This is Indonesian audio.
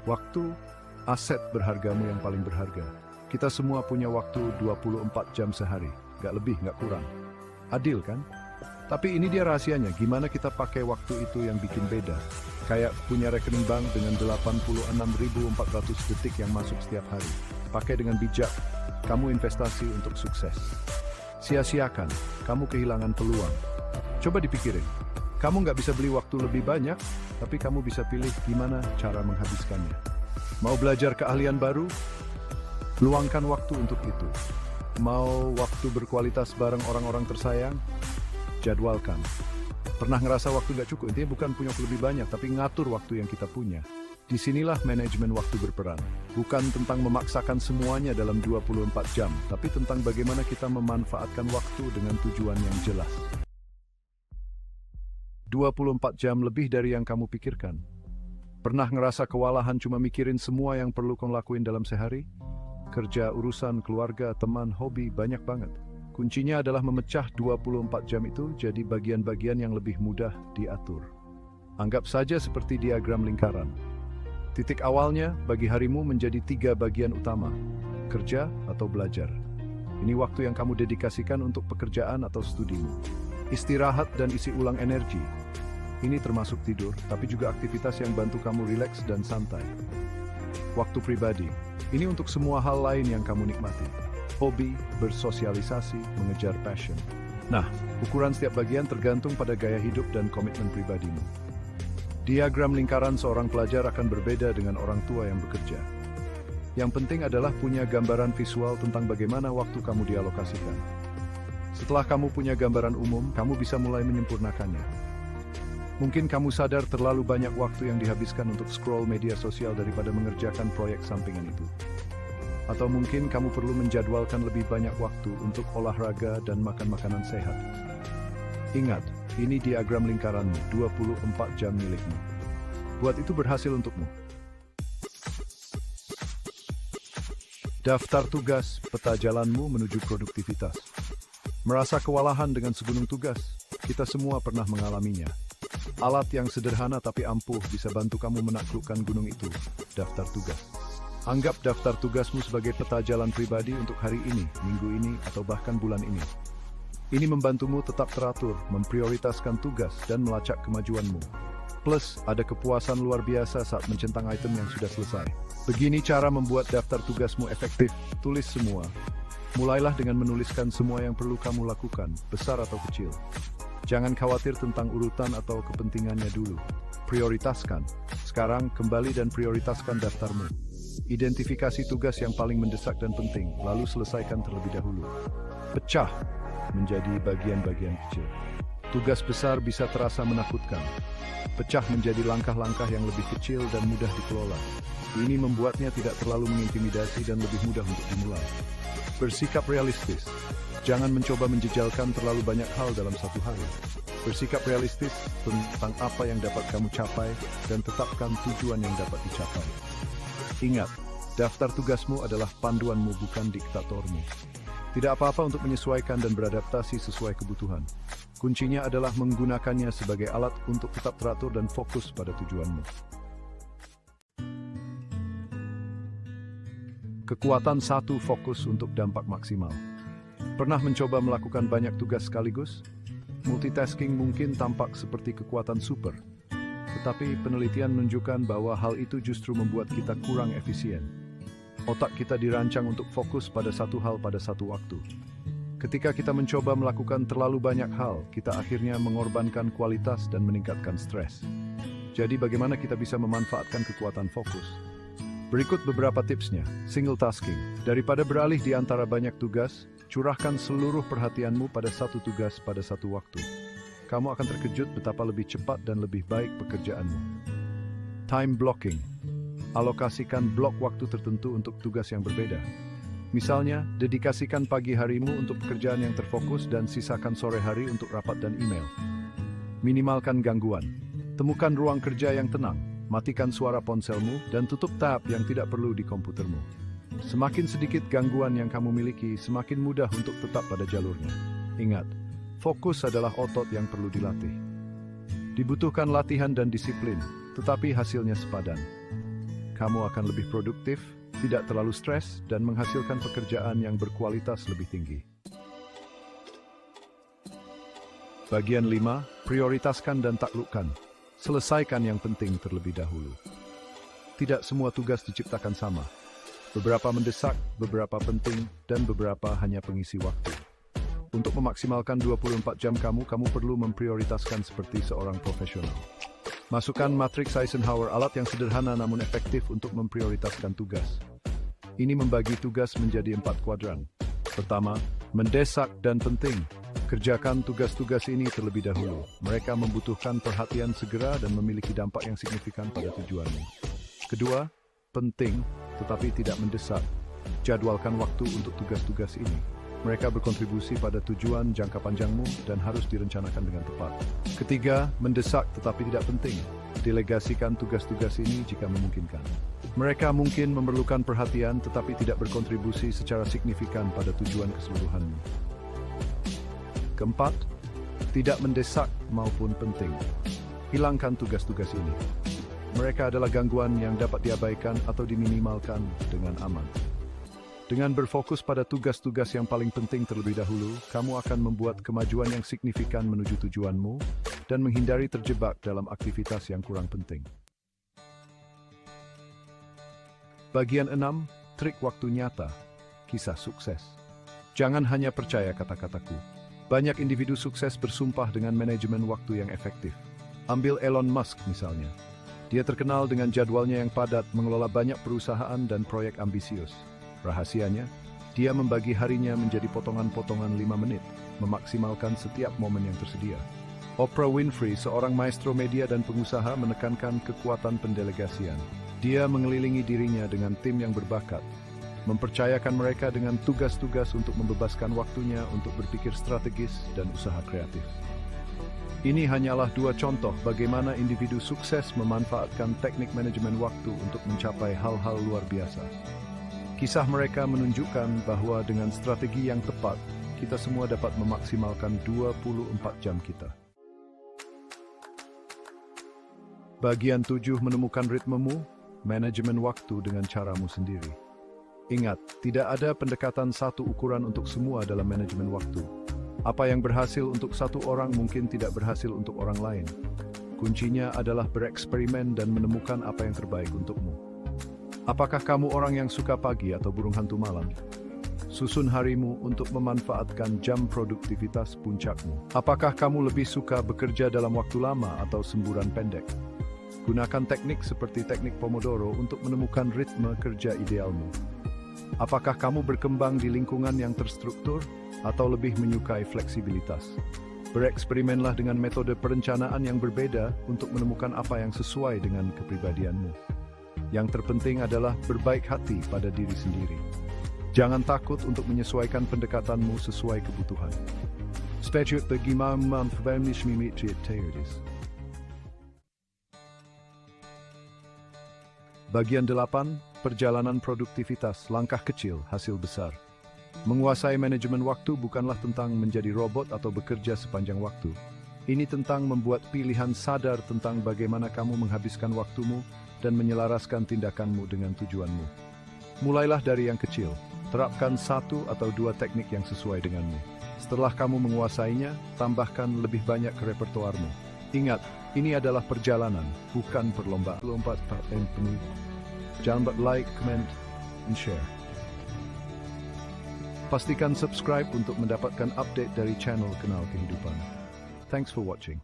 Waktu, aset berhargamu yang paling berharga. Kita semua punya waktu 24 jam sehari, nggak lebih, nggak kurang. Adil kan? Tapi ini dia rahasianya, gimana kita pakai waktu itu yang bikin beda. Kayak punya rekening bank dengan 86.400 detik yang masuk setiap hari. Pakai dengan bijak, kamu investasi untuk sukses. Sia-siakan, kamu kehilangan peluang. Coba dipikirin, kamu nggak bisa beli waktu lebih banyak, tapi kamu bisa pilih gimana cara menghabiskannya. Mau belajar keahlian baru? Luangkan waktu untuk itu. Mau waktu berkualitas bareng orang-orang tersayang? Jadwalkan. Pernah ngerasa waktu nggak cukup? Intinya bukan punya waktu lebih banyak, tapi ngatur waktu yang kita punya. Disinilah manajemen waktu berperan. Bukan tentang memaksakan semuanya dalam 24 jam, tapi tentang bagaimana kita memanfaatkan waktu dengan tujuan yang jelas. 24 jam lebih dari yang kamu pikirkan. Pernah ngerasa kewalahan cuma mikirin semua yang perlu kamu lakuin dalam sehari? Kerja, urusan, keluarga, teman, hobi, banyak banget. Kuncinya adalah memecah 24 jam itu jadi bagian-bagian yang lebih mudah diatur. Anggap saja seperti diagram lingkaran. Titik awalnya bagi harimu menjadi 3 bagian utama, kerja atau belajar. Ini waktu yang kamu dedikasikan untuk pekerjaan atau studimu. Istirahat dan isi ulang energi. Ini termasuk tidur, tapi juga aktivitas yang bantu kamu rileks dan santai. Waktu pribadi, ini untuk semua hal lain yang kamu nikmati. Hobi, bersosialisasi, mengejar passion. Nah, ukuran setiap bagian tergantung pada gaya hidup dan komitmen pribadimu. Diagram lingkaran seorang pelajar akan berbeda dengan orang tua yang bekerja. Yang penting adalah punya gambaran visual tentang bagaimana waktu kamu dialokasikan. Setelah kamu punya gambaran umum, kamu bisa mulai menyempurnakannya. Mungkin kamu sadar terlalu banyak waktu yang dihabiskan untuk scroll media sosial daripada mengerjakan proyek sampingan itu. Atau mungkin kamu perlu menjadwalkan lebih banyak waktu untuk olahraga dan makan makanan sehat. Ingat, ini diagram lingkaranmu, 24 jam milikmu. Buat itu berhasil untukmu. Daftar tugas, peta jalanmu menuju produktivitas. Merasa kewalahan dengan segunung tugas? Kita semua pernah mengalaminya. Alat yang sederhana tapi ampuh bisa bantu kamu menaklukkan gunung itu, daftar tugas. Anggap daftar tugasmu sebagai peta jalan pribadi untuk hari ini, minggu ini, atau bahkan bulan ini. Ini membantumu tetap teratur, memprioritaskan tugas, dan melacak kemajuanmu. Plus, ada kepuasan luar biasa saat mencentang item yang sudah selesai. Begini cara membuat daftar tugasmu efektif. Tulis semua. Mulailah dengan menuliskan semua yang perlu kamu lakukan, besar atau kecil. Jangan khawatir tentang urutan atau kepentingannya dulu. Prioritaskan. Sekarang, kembali dan prioritaskan daftarmu. Identifikasi tugas yang paling mendesak dan penting, lalu selesaikan terlebih dahulu. Pecah menjadi bagian-bagian kecil. Tugas besar bisa terasa menakutkan. Pecah menjadi langkah-langkah yang lebih kecil dan mudah dikelola. Ini membuatnya tidak terlalu mengintimidasi dan lebih mudah untuk dimulai. Bersikap realistis. Jangan mencoba menjejalkan terlalu banyak hal dalam satu hari. Bersikap realistis tentang apa yang dapat kamu capai dan tetapkan tujuan yang dapat dicapai. Ingat, daftar tugasmu adalah panduanmu, bukan diktatormu. Tidak apa-apa untuk menyesuaikan dan beradaptasi sesuai kebutuhan. Kuncinya adalah menggunakannya sebagai alat untuk tetap teratur dan fokus pada tujuanmu. Kekuatan 1, fokus untuk dampak maksimal. Pernah mencoba melakukan banyak tugas sekaligus? Multitasking mungkin tampak seperti kekuatan super. Tetapi penelitian menunjukkan bahwa hal itu justru membuat kita kurang efisien. Otak kita dirancang untuk fokus pada satu hal pada satu waktu. Ketika kita mencoba melakukan terlalu banyak hal, kita akhirnya mengorbankan kualitas dan meningkatkan stres. Jadi bagaimana kita bisa memanfaatkan kekuatan fokus? Berikut beberapa tipsnya. Single tasking. Daripada beralih di antara banyak tugas, curahkan seluruh perhatianmu pada satu tugas pada satu waktu. Kamu akan terkejut betapa lebih cepat dan lebih baik pekerjaanmu. Time blocking. Alokasikan blok waktu tertentu untuk tugas yang berbeda. Misalnya, dedikasikan pagi harimu untuk pekerjaan yang terfokus dan sisakan sore hari untuk rapat dan email. Minimalkan gangguan. Temukan ruang kerja yang tenang, matikan suara ponselmu, dan tutup tab yang tidak perlu di komputermu. Semakin sedikit gangguan yang kamu miliki, semakin mudah untuk tetap pada jalurnya. Ingat, fokus adalah otot yang perlu dilatih. Dibutuhkan latihan dan disiplin, tetapi hasilnya sepadan. kamu akan lebih produktif, tidak terlalu stres, dan menghasilkan pekerjaan yang berkualitas lebih tinggi. Bagian 5, prioritaskan dan taklukkan. Selesaikan yang penting terlebih dahulu. Tidak semua tugas diciptakan sama. Beberapa mendesak, beberapa penting, dan beberapa hanya pengisi waktu. Untuk memaksimalkan 24 jam kamu perlu memprioritaskan seperti seorang profesional. Masukkan matriks Eisenhower, alat yang sederhana namun efektif untuk memprioritaskan tugas. Ini membagi tugas menjadi 4 kuadran. Pertama, mendesak dan penting. Kerjakan tugas-tugas ini terlebih dahulu. Mereka membutuhkan perhatian segera dan memiliki dampak yang signifikan pada tujuanmu. Kedua, penting tetapi tidak mendesak. Jadwalkan waktu untuk tugas-tugas ini. Mereka berkontribusi pada tujuan jangka panjangmu dan harus direncanakan dengan tepat. Ketiga, mendesak tetapi tidak penting. Delegasikan tugas-tugas ini jika memungkinkan. Mereka mungkin memerlukan perhatian tetapi tidak berkontribusi secara signifikan pada tujuan keseluruhanmu. Keempat, tidak mendesak maupun penting. Hilangkan tugas-tugas ini. Mereka adalah gangguan yang dapat diabaikan atau diminimalkan dengan aman. Dengan berfokus pada tugas-tugas yang paling penting terlebih dahulu, kamu akan membuat kemajuan yang signifikan menuju tujuanmu dan menghindari terjebak dalam aktivitas yang kurang penting. Bagian 6, trik waktu nyata, kisah sukses. Jangan hanya percaya kata-kataku. Banyak individu sukses bersumpah dengan manajemen waktu yang efektif. Ambil Elon Musk misalnya. Dia terkenal dengan jadwalnya yang padat, mengelola banyak perusahaan dan proyek ambisius. Rahasianya, dia membagi harinya menjadi potongan-potongan 5 menit, memaksimalkan setiap momen yang tersedia. Oprah Winfrey, seorang maestro media dan pengusaha, menekankan kekuatan pendelegasian. Dia mengelilingi dirinya dengan tim yang berbakat, mempercayakan mereka dengan tugas-tugas untuk membebaskan waktunya untuk berpikir strategis dan usaha kreatif. Ini hanyalah 2 contoh bagaimana individu sukses memanfaatkan teknik manajemen waktu untuk mencapai hal-hal luar biasa. Kisah mereka menunjukkan bahwa dengan strategi yang tepat, kita semua dapat memaksimalkan 24 jam kita. Bagian 7, menemukan ritmemu, manajemen waktu dengan caramu sendiri. Ingat, tidak ada pendekatan satu ukuran untuk semua dalam manajemen waktu. Apa yang berhasil untuk satu orang mungkin tidak berhasil untuk orang lain. Kuncinya adalah bereksperimen dan menemukan apa yang terbaik untukmu. Apakah kamu orang yang suka pagi atau burung hantu malam? Susun harimu untuk memanfaatkan jam produktivitas puncakmu. Apakah kamu lebih suka bekerja dalam waktu lama atau semburan pendek? Gunakan teknik seperti teknik Pomodoro untuk menemukan ritme kerja idealmu. Apakah kamu berkembang di lingkungan yang terstruktur atau lebih menyukai fleksibilitas? Bereksperimenlah dengan metode perencanaan yang berbeda untuk menemukan apa yang sesuai dengan kepribadianmu. Yang terpenting adalah berbaik hati pada diri sendiri. Jangan takut untuk menyesuaikan pendekatanmu sesuai kebutuhan. Spesial bagaimana memperbaiki teoritis. Bagian 8, perjalanan produktivitas, langkah kecil, hasil besar. Menguasai manajemen waktu bukanlah tentang menjadi robot atau bekerja sepanjang waktu. Ini tentang membuat pilihan sadar tentang bagaimana kamu menghabiskan waktumu dan menyelaraskan tindakanmu dengan tujuanmu. Mulailah dari yang kecil. Terapkan 1 atau 2 teknik yang sesuai denganmu. Setelah kamu menguasainya, tambahkan lebih banyak ke repertoarmu. Ingat, ini adalah perjalanan, bukan perlombaan. Jangan lupa like, comment, and share. Pastikan subscribe untuk mendapatkan update dari channel Kenal Kehidupan. Thanks for watching.